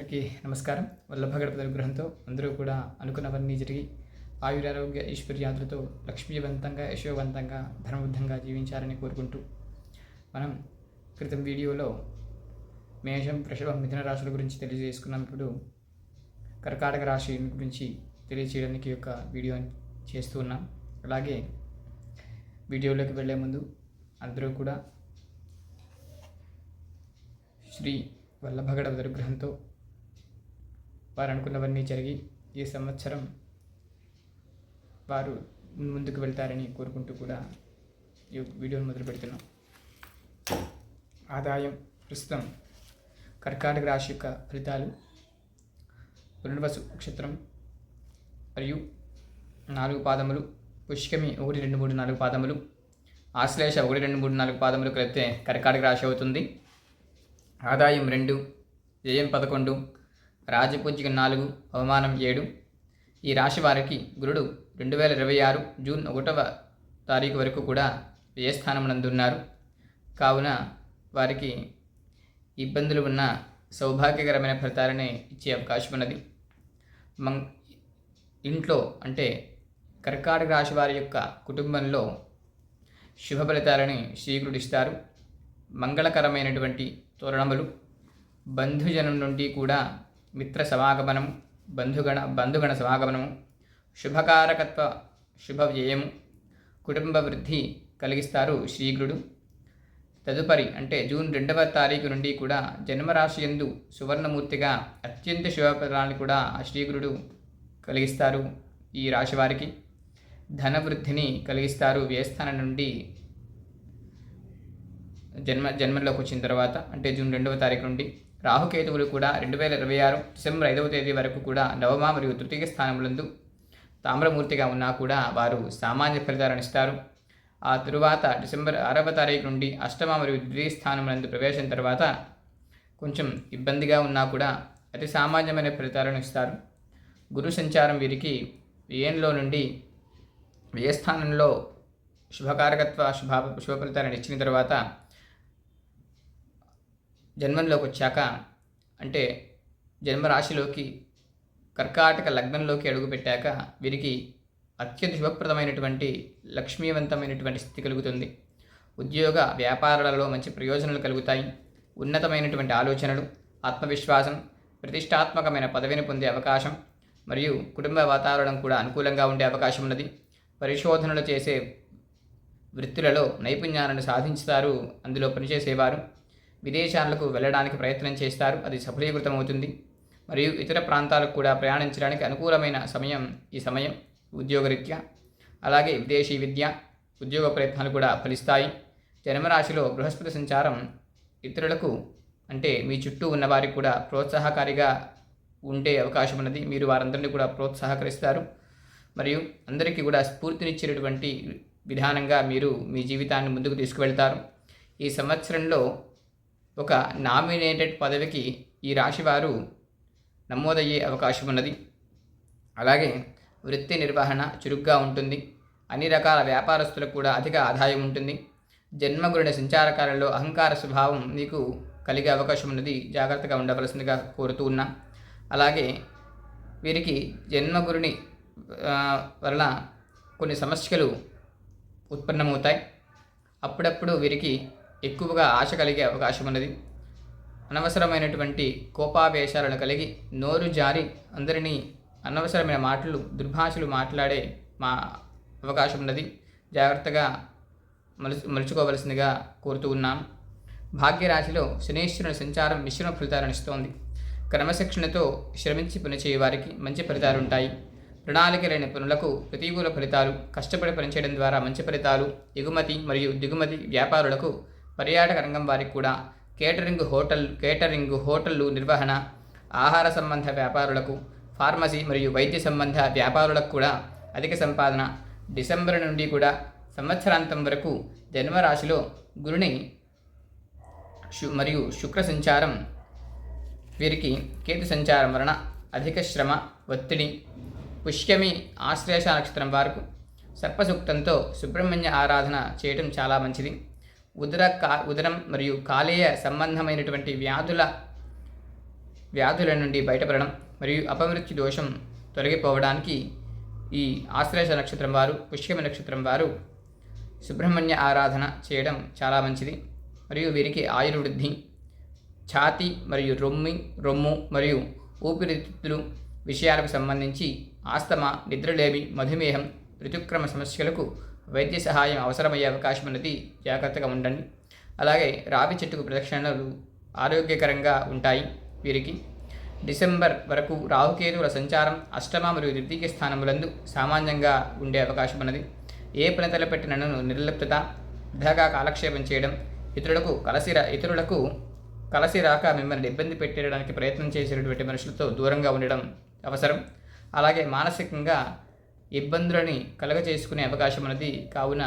అందరికీ నమస్కారం. వల్లభగణపతి అనుగ్రహంతో అందరూ కూడా అనుకున్నవన్నీ జరిగి ఆయురారోగ్య ఐశ్వర్యాదులతో లక్ష్మీవంతంగా యశోవంతంగా ధర్మబద్ధంగా జీవించాలని కోరుకుంటూ మనం క్రితం వీడియోలో మేషం, వృషభం, మిథున రాశుల గురించి తెలియజేసుకున్నాం. ఇప్పుడు కర్కాటక రాశి గురించి తెలియజేయడానికి యొక్క వీడియో చేస్తూ ఉన్నాం. అలాగే వీడియోలోకి వెళ్ళే ముందు అందరూ కూడా శ్రీ వల్లభగణపతి అనుగ్రహంతో వారు అనుకున్నవన్నీ జరిగి ఈ సంవత్సరం వారు ముందుకు వెళ్తారని కోరుకుంటూ కూడా ఈ వీడియోను మొదలు పెడుతున్నాం. ఆదాయం ప్రస్తుతం కర్కాటక రాశి యొక్క ఫలితాలు పునర్వసు నక్షత్రం మరియు 4 పాదములు, పుష్కమి 1, 2, 3, 4 పాదములు, ఆశ్లేష 1, 2, 3, 4 పాదములు కలిపితే కర్కాటక రాశి అవుతుంది. ఆదాయం 2, వ్యయం 11, రాజపూజ్యం 4, అవమానం 7. ఈ రాశి వారికి గురుడు 2026 జూన్ 1వ తారీఖు వరకు కూడా వ్యయస్థానమునందున్నారు. కావున వారికి ఇబ్బందులు ఉన్న సౌభాగ్యకరమైన ఫలితాలనే ఇచ్చే అవకాశం ఉన్నది. ఇంట్లో అంటే కర్కాటక రాశి వారి యొక్క కుటుంబంలో శుభ ఫలితాలని శ్రీగురుడు ఇస్తారు. మంగళకరమైనటువంటి తోరణములు, బంధుజనం నుండి కూడా మిత్ర సమాగమనము, బంధుగణ సమాగమనము, శుభకారకత్వ శుభ వ్యయము, కుటుంబ వృద్ధి కలిగిస్తారు శ్రీగురుడు. తదుపరి అంటే జూన్ 2వ తారీఖు నుండి కూడా జన్మరాశి యందు సువర్ణమూర్తిగా అత్యంత శుభఫలాన్ని కూడా ఆ శ్రీగురుడు కలిగిస్తారు. ఈ రాశి వారికి ధనవృద్ధిని కలిగిస్తారు. వ్యయస్థానం నుండి జన్మలోకి వచ్చిన తర్వాత అంటే జూన్ 2వ తారీఖు నుండి రాహుకేతువులు కూడా 2026 డిసెంబర్ 5వ తేదీ వరకు కూడా నవమ మరియు తృతీయ స్థానములందు తామ్రమూర్తిగా ఉన్నా కూడా వారు సామాన్య ఫలితాలను ఇస్తారు. ఆ తరువాత డిసెంబర్ 6వ తారీఖు నుండి అష్టమ మరియు ద్వితీయ స్థానములందు ప్రవేశం తర్వాత కొంచెం ఇబ్బందిగా ఉన్నా కూడా అతి సామాన్యమైన ఫలితాలను ఇస్తారు. గురు సంచారం వీరికి వ్యయంలో నుండి వ్యయస్థానంలో శుభకారకత్వ శుభ ఫలితాలను ఇచ్చిన తర్వాత జన్మంలోకి వచ్చాక అంటే జన్మరాశిలోకి కర్కాటక లగ్నంలోకి అడుగుపెట్టాక వీరికి అత్యంత శుభప్రదమైనటువంటి లక్ష్మీవంతమైనటువంటి స్థితి కలుగుతుంది. ఉద్యోగ వ్యాపారాలలో మంచి ప్రయోజనాలు కలుగుతాయి. ఉన్నతమైనటువంటి ఆలోచనలు, ఆత్మవిశ్వాసం, ప్రతిష్టాత్మకమైన పదవిని పొందే అవకాశం మరియు కుటుంబ వాతావరణం కూడా అనుకూలంగా ఉండే అవకాశం ఉన్నది. పరిశోధనలు చేసే వృత్తులలో నైపుణ్యాలను సాధించుతారు. అందులో పనిచేసేవారు విదేశాలకు వెళ్ళడానికి ప్రయత్నం చేస్తారు. అది సఫలీకృతమవుతుంది. మరియు ఇతర ప్రాంతాలకు కూడా ప్రయాణించడానికి అనుకూలమైన సమయం ఈ సమయం ఉద్యోగరీత్యా. అలాగే విదేశీ విద్య, ఉద్యోగ ప్రయత్నాలు కూడా ఫలిస్తాయి. జన్మరాశిలో బృహస్పతి సంచారం ఇతరులకు అంటే మీ చుట్టూ ఉన్నవారికి కూడా ప్రోత్సాహకారిగా ఉండే అవకాశం ఉన్నది. మీరు వారందరినీ కూడా ప్రోత్సాహకరిస్తారు మరియు అందరికీ కూడా స్ఫూర్తినిచ్చేటటువంటి విధానంగా మీరు మీ జీవితాన్ని ముందుకు తీసుకువెళ్తారు. ఈ సంవత్సరంలో ఒక నామినేటెడ్ పదవికి ఈ రాశివారు నమోదయ్యే అవకాశం ఉన్నది. అలాగే వృత్తి నిర్వహణ చురుగ్గా ఉంటుంది. అన్ని రకాల వ్యాపారస్తులకు కూడా అధిక ఆదాయం ఉంటుంది. జన్మగురుని సంచారకాలంలో అహంకార స్వభావం మీకు కలిగే అవకాశం ఉన్నది. జాగ్రత్తగా ఉండవలసిందిగా కోరుతూ ఉన్నా. అలాగే వీరికి జన్మగురుని వలన కొన్ని సమస్యలు ఉత్పన్నమవుతాయి. అప్పుడప్పుడు వీరికి ఎక్కువగా ఆశ కలిగే అవకాశం ఉన్నది. అనవసరమైనటువంటి కోపావేశాలను కలిగి నోరు జారి అందరినీ అనవసరమైన మాటలు, దుర్భాషలు మాట్లాడే అవకాశం ఉన్నది. జాగ్రత్తగా మలుచుకోవలసిందిగా కోరుతూ ఉన్నాం. భాగ్యరాశిలో శనీశ్వరుని సంచారం మిశ్రమ ఫలితాలను ఇస్తోంది. క్రమశిక్షణతో శ్రమించి పనిచేయ వారికి మంచి ఫలితాలు ఉంటాయి. ప్రణాళిక లేని పనులకు ప్రతికూల ఫలితాలు, కష్టపడి పనిచేయడం ద్వారా మంచి ఫలితాలు. ఎగుమతి మరియు దిగుమతి వ్యాపారులకు, పర్యాటక రంగం వారికి కూడా, కేటరింగ్ హోటళ్ళు నిర్వహణ, ఆహార సంబంధ వ్యాపారులకు, ఫార్మసీ మరియు వైద్య సంబంధ వ్యాపారులకు కూడా అధిక సంపాదన. డిసెంబర్ నుండి కూడా సంవత్సరాంతం వరకు జన్మరాశిలో గురుని మరియు శుక్ర సంచారం వీరికి కేతు సంచారం వలన అధిక శ్రమ, ఒత్తిడి. పుష్యమి, ఆశ్లేష నక్షత్రం వారికి సర్పసూక్తంతో సుబ్రహ్మణ్య ఆరాధన చేయటం చాలా మంచిది. ఉదరం మరియు కాలేయ సంబంధమైనటువంటి వ్యాధుల వ్యాధుల నుండి బయటపడడం మరియు అపమృత్యు దోషం తొలగిపోవడానికి ఈ ఆశ్లేష నక్షత్రం వారు, పుష్యమి నక్షత్రం వారు సుబ్రహ్మణ్య ఆరాధన చేయడం చాలా మంచిది. మరియు వీరికి ఆయుర్వృద్ధి, ఛాతీ మరియు రొమ్ము మరియు ఊపిరితిత్తులు విషయాలకు సంబంధించి ఆస్తమా, నిద్రలేమి, మధుమేహం, ఋతుక్రమ సమస్యలకు వైద్య సహాయం అవసరమయ్యే అవకాశం ఉన్నది. జాగ్రత్తగా ఉండండి. అలాగే రావి చెట్టుకు ప్రదక్షిణలు ఆరోగ్యకరంగా ఉంటాయి. వీరికి డిసెంబర్ వరకు రాహుకేతువుల సంచారం అష్టమ మరియు ద్వితీయ స్థానములందు సామాన్యంగా ఉండే అవకాశం ఉన్నది. ఏ పని తలపెట్టినను నిర్లిప్తత, వృధాగా కాలక్షేపం చేయడం, ఇతరులకు కలసి రాక మిమ్మల్ని ఇబ్బంది పెట్టడానికి ప్రయత్నం చేసేటువంటి మనుషులతో దూరంగా ఉండడం అవసరం. అలాగే మానసికంగా ఇబ్బందులని కలగచేసుకునే అవకాశం ఉన్నది. కావున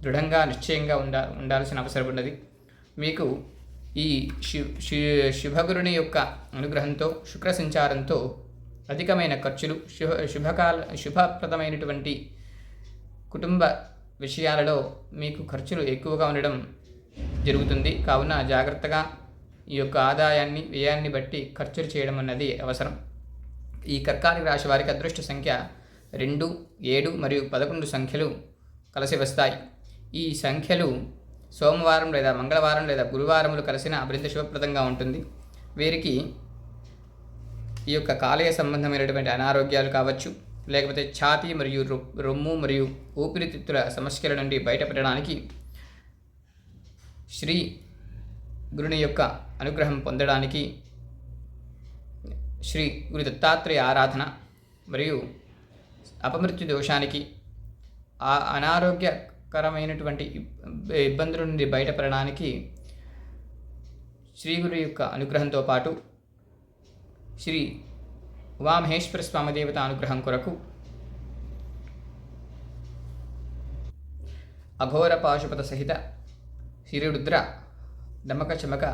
దృఢంగా నిశ్చయంగా ఉండాల్సిన అవసరం ఉన్నది. మీకు ఈ శుభగురుని యొక్క అనుగ్రహంతో, శుక్ర సంచారంతో అధికమైన ఖర్చులు, శుభప్రదమైనటువంటి కుటుంబ విషయాలలో మీకు ఖర్చులు ఎక్కువగా ఉండడం జరుగుతుంది. కావున జాగ్రత్తగా ఈ యొక్క ఆదాయాన్ని, వ్యయాన్ని బట్టి ఖర్చులు చేయడం అన్నది అవసరం. ఈ కర్కాటక రాశి వారికి అదృష్ట సంఖ్య 2, 7 మరియు 11 సంఖ్యలు కలిసి వస్తాయి. ఈ సంఖ్యలు సోమవారం లేదా మంగళవారం లేదా గురువారములు కలిసిన మరింత శుభప్రదంగా ఉంటుంది. వీరికి ఈ యొక్క కాలేయ సంబంధమైనటువంటి అనారోగ్యాలు కావచ్చు, లేకపోతే ఛాతీ మరియు రొమ్ము మరియు ఊపిరితిత్తుల సమస్యల నుండి బయటపడడానికి శ్రీ గురుని యొక్క అనుగ్రహం పొందడానికి శ్రీ గురు దత్తాత్రేయ ఆరాధన మరియు అపమృత్యు దోషానికి, ఆ అనారోగ్యకరమైనటువంటి ఇబ్బందుల నుండి బయటపడడానికి శ్రీ గురు యొక్క అనుగ్రహంతో పాటు శ్రీ ఉమామహేశ్వర స్వామి దేవత అనుగ్రహం కొరకు అఘోర పాశుపత సహిత శ్రీరుద్ర దమక చమక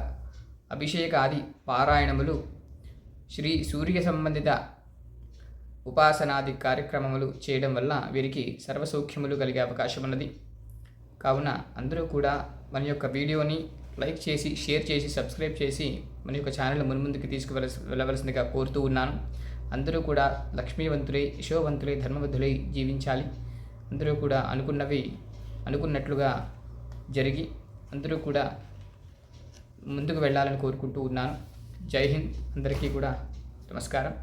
అభిషేకాది పారాయణములు, శ్రీ సూర్య సంబంధిత ఉపాసనాది కార్యక్రమములు చేయడం వల్ల వీరికి సర్వసౌఖ్యములు కలిగే అవకాశం ఉన్నది. కావున అందరూ కూడా మన యొక్క వీడియోని లైక్ చేసి, షేర్ చేసి, సబ్స్క్రైబ్ చేసి మన యొక్క ఛానల్ మున్ముందుకు వెళ్ళవలసిందిగా కోరుతూ ఉన్నాను. అందరూ కూడా లక్ష్మీవంతులై, యశోవంతులై, ధర్మవంతులై జీవించాలి. అందరూ కూడా అనుకున్నట్లుగా జరిగి అందరూ కూడా ముందుకు వెళ్ళాలని కోరుకుంటూ ఉన్నాను. జై హింద్. అందరికీ కూడా నమస్కారం.